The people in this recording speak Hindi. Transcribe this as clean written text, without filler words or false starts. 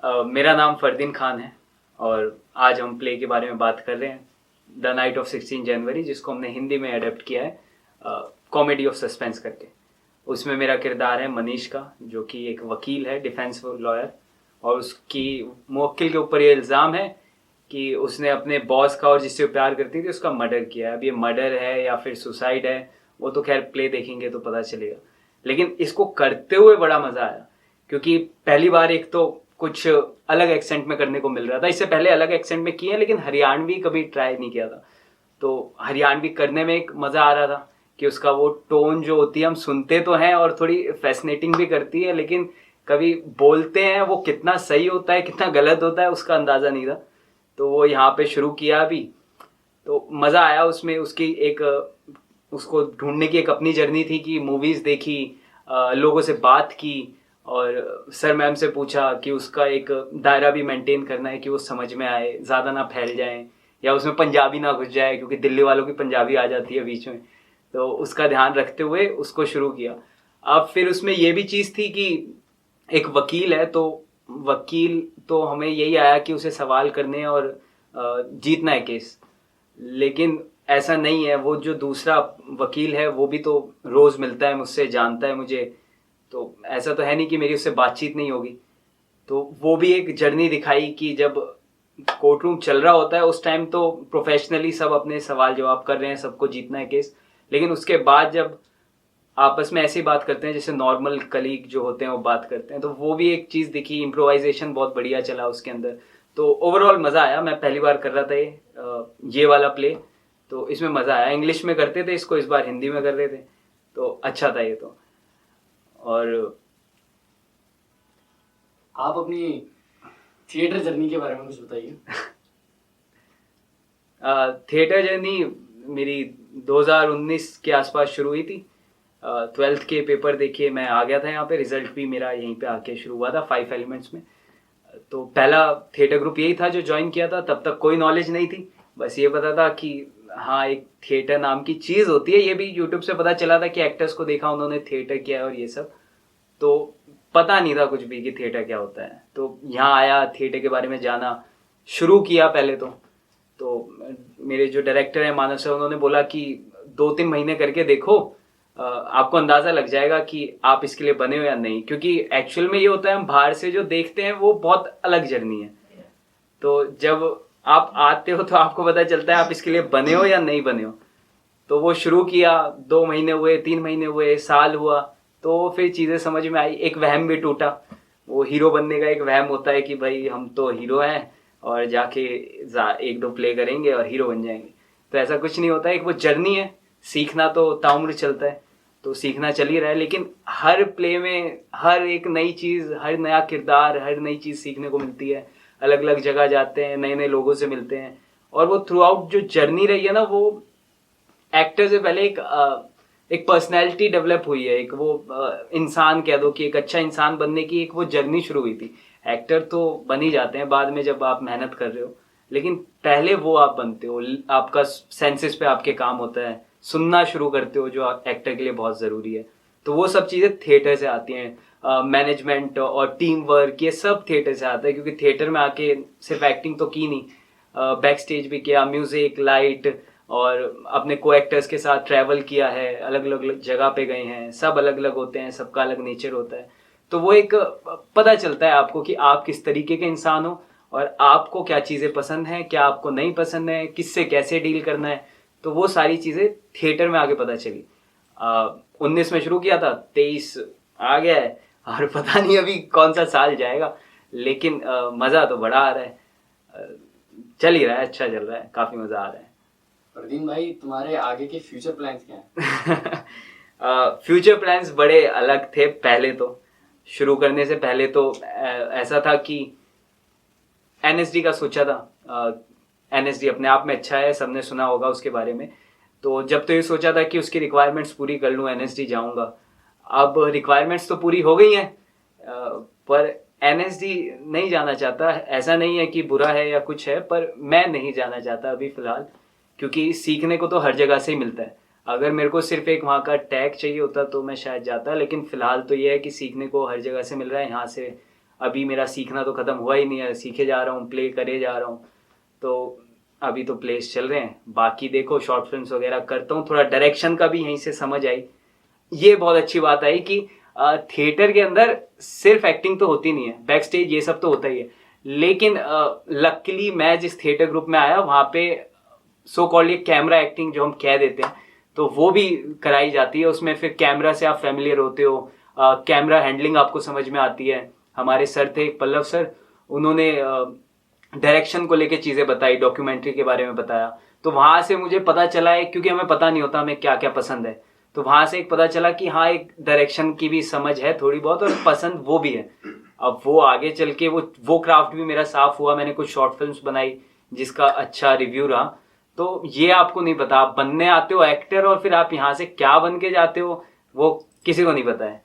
मेरा नाम फरदीन खान है और आज हम प्ले के बारे में बात कर रहे हैं, द नाइट ऑफ 16 जनवरी, जिसको हमने हिंदी में अडेप्ट किया है कॉमेडी ऑफ सस्पेंस करके। उसमें मेरा किरदार है मनीष का, जो कि एक वकील है, डिफेंस लॉयर, और उसकी मुवक्किल के ऊपर ये इल्ज़ाम है कि उसने अपने बॉस का और जिससे प्यार करती थी उसका मर्डर किया है। अब ये मर्डर है या फिर सुसाइड है वो तो खैर प्ले देखेंगे तो पता चलेगा, लेकिन इसको करते हुए बड़ा मज़ा आया क्योंकि पहली बार एक तो कुछ अलग एक्सेंट में करने को मिल रहा था। इससे पहले अलग एक्सेंट में किए हैं लेकिन हरियाणवी कभी ट्राई नहीं किया था, तो हरियाणवी करने में एक मज़ा आ रहा था कि उसका वो टोन जो होती है हम सुनते तो हैं और थोड़ी फैसिनेटिंग भी करती है, लेकिन कभी बोलते हैं वो कितना सही होता है कितना गलत होता है उसका अंदाज़ा नहीं था। तो वो यहाँ पे शुरू किया अभी, तो मज़ा आया उसमें। उसकी एक उसको ढूंढने की एक अपनी जर्नी थी कि मूवीज़ देखी, लोगों से बात की और सर मैम से पूछा कि उसका एक दायरा भी मेंटेन करना है कि वो समझ में आए, ज़्यादा ना फैल जाए या उसमें पंजाबी ना घुस जाए क्योंकि दिल्ली वालों की पंजाबी आ जाती है बीच में, तो उसका ध्यान रखते हुए उसको शुरू किया। अब फिर उसमें ये भी चीज़ थी कि एक वकील है, तो वकील तो हमें यही आया कि उसे सवाल करने और जीतना है केस, लेकिन ऐसा नहीं है। वो जो दूसरा वकील है वो भी तो रोज़ मिलता है मुझसे, जानता है मुझे, तो ऐसा तो है नहीं कि मेरी उससे बातचीत नहीं होगी। तो वो भी एक जर्नी दिखाई कि जब कोर्ट रूम चल रहा होता है उस टाइम तो प्रोफेशनली सब अपने सवाल जवाब कर रहे हैं, सबको जीतना है केस, लेकिन उसके बाद जब आपस में ऐसी बात करते हैं जैसे नॉर्मल कलीग जो होते हैं वो बात करते हैं, तो वो भी एक चीज़ दिखी। इम्प्रोवाइजेशन बहुत बढ़िया चला उसके अंदर, तो ओवरऑल मज़ा आया। मैं पहली बार कर रहा था ये वाला प्ले, तो इसमें मज़ा आया। इंग्लिश में करते थे इसको, इस बार हिंदी में कर रहे थे, तो अच्छा था ये तो। और आप अपनी थिएटर जर्नी के बारे में कुछ बताइए। थिएटर जर्नी मेरी 2019 के आसपास शुरू हुई थी। 12th के पेपर देखिए मैं आ गया था यहाँ पे, रिजल्ट भी मेरा यहीं पे आके शुरू हुआ था 5 एलिमेंट्स में। तो पहला थिएटर ग्रुप यही था जो ज्वाइन किया था। तब तक कोई नॉलेज नहीं थी, बस ये पता था कि हाँ एक थिएटर नाम की चीज़ होती है। ये भी यूट्यूब से पता चला था कि एक्टर्स को देखा उन्होंने थिएटर किया है और ये सब, तो पता नहीं था कुछ भी कि थिएटर क्या होता है। तो यहाँ आया, थिएटर के बारे में जाना शुरू किया पहले तो मेरे जो डायरेक्टर हैं मानस सर, उन्होंने बोला कि 2-3 महीने करके देखो, आपको अंदाज़ा लग जाएगा कि आप इसके लिए बने हो या नहीं, क्योंकि एक्चुअल में ये होता है हम बाहर से जो देखते हैं वो बहुत अलग जर्नी है। तो जब आप आते हो तो आपको पता चलता है आप इसके लिए बने हो या नहीं बने हो। तो वो शुरू किया, 2 महीने हुए, 3 महीने हुए, साल हुआ, तो फिर चीज़ें समझ में आई। एक वहम भी टूटा, वो हीरो बनने का एक वहम होता है कि भाई हम तो हीरो हैं और जाके 1-2 प्ले करेंगे और हीरो बन जाएंगे, तो ऐसा कुछ नहीं होता है। एक वो जर्नी है, सीखना तो ताउम्र चलता है, तो सीखना चल ही रहा है। लेकिन हर प्ले में हर एक नई चीज़, हर नया किरदार, हर नई चीज़ सीखने को मिलती है। अलग अलग जगह जाते हैं, नए नए लोगों से मिलते हैं, और वो थ्रू आउट जो जर्नी रही है ना, वो एक्टर से पहले एक पर्सनैलिटी डेवलप हुई है, एक वो इंसान कह दो कि एक अच्छा इंसान बनने की एक वो जर्नी शुरू हुई थी। एक्टर तो बन ही जाते हैं बाद में जब आप मेहनत कर रहे हो, लेकिन पहले वो आप बनते हो, आपका सेंसेस पे आपके काम होता है, सुनना शुरू करते हो जो एक्टर के लिए बहुत ज़रूरी है। तो वो सब चीज़ें थिएटर से आती हैं। मैनेजमेंट और टीम वर्क ये सब थिएटर से आता है, क्योंकि थिएटर में आके सिर्फ एक्टिंग तो की नहीं, बैक स्टेज भी किया, म्यूज़िक, लाइट, और अपने को एक्टर्स के साथ ट्रैवल किया है, अलग अलग जगह पे गए हैं, सब अलग अलग होते हैं, सबका अलग नेचर होता है। तो वो एक पता चलता है आपको कि आप किस तरीके के इंसान हो और आपको क्या चीज़ें पसंद हैं, क्या आपको नहीं पसंद है, किससे कैसे डील करना है। तो वो सारी चीज़ें थिएटर में आगे पता चली। 19 में शुरू किया था, 23 आ गया है और पता नहीं अभी कौन सा साल जाएगा, लेकिन मज़ा तो बड़ा आ रहा है। चल ही रहा है, अच्छा चल रहा है, काफ़ी मज़ा आ रहा है। प्रदीन भाई, तुम्हारे आगे के फ्यूचर प्लान्स क्या हैं? फ्यूचर प्लान्स बड़े अलग थे। पहले तो शुरू करने से पहले तो ऐसा था कि एनएसडी का सोचा था। एनएसडी अपने आप में अच्छा है, सबने सुना होगा उसके बारे में। तो जब तो ये सोचा था कि उसकी रिक्वायरमेंट्स पूरी कर लूँ, एनएसडी जाऊँगा। अब रिक्वायरमेंट्स तो पूरी हो गई हैं, पर एनएसडी नहीं जाना चाहता। ऐसा नहीं है कि बुरा है या कुछ है, पर मैं नहीं जाना चाहता अभी फ़िलहाल, क्योंकि सीखने को तो हर जगह से ही मिलता है। अगर मेरे को सिर्फ एक वहाँ का टैग चाहिए होता तो मैं शायद जाता, लेकिन फ़िलहाल तो ये है कि सीखने को हर जगह से मिल रहा है। यहाँ से अभी मेरा सीखना तो ख़त्म हुआ ही नहीं है, सीखे जा रहा हूँ, प्ले करे जा रहा हूँ। तो अभी तो प्लेस चल रहे हैं, बाकी देखो शॉर्ट फिल्म्स वगैरह करता हूँ, थोड़ा डायरेक्शन का भी यहीं से समझ आई। ये बहुत अच्छी बात आई कि थिएटर के अंदर सिर्फ एक्टिंग तो होती नहीं है, बैक स्टेज ये सब तो होता ही है, लेकिन लकीली मैं जिस थिएटर ग्रुप में आया वहाँ पे सो कॉल्ड ये कैमरा एक्टिंग जो हम कह देते हैं, तो वो भी कराई जाती है। उसमें फिर कैमरा से आप फैमिलियर होते हो, कैमरा हैंडलिंग आपको समझ में आती है। हमारे सर थे एक पल्लव सर, उन्होंने डायरेक्शन को लेके चीज़ें बताई, डॉक्यूमेंट्री के बारे में बताया। तो वहाँ से मुझे पता चला है, क्योंकि हमें पता नहीं होता हमें क्या क्या पसंद है, तो वहाँ से एक पता चला कि हाँ एक डायरेक्शन की भी समझ है थोड़ी बहुत, और पसंद वो भी है। अब वो आगे चल के वो क्राफ्ट भी मेरा साफ हुआ, मैंने कुछ शॉर्ट फिल्म्स बनाई जिसका अच्छा रिव्यू रहा। तो ये आपको नहीं पता, आप बनने आते हो एक्टर और फिर आप यहाँ से क्या बन के जाते हो वो किसी को नहीं पता है।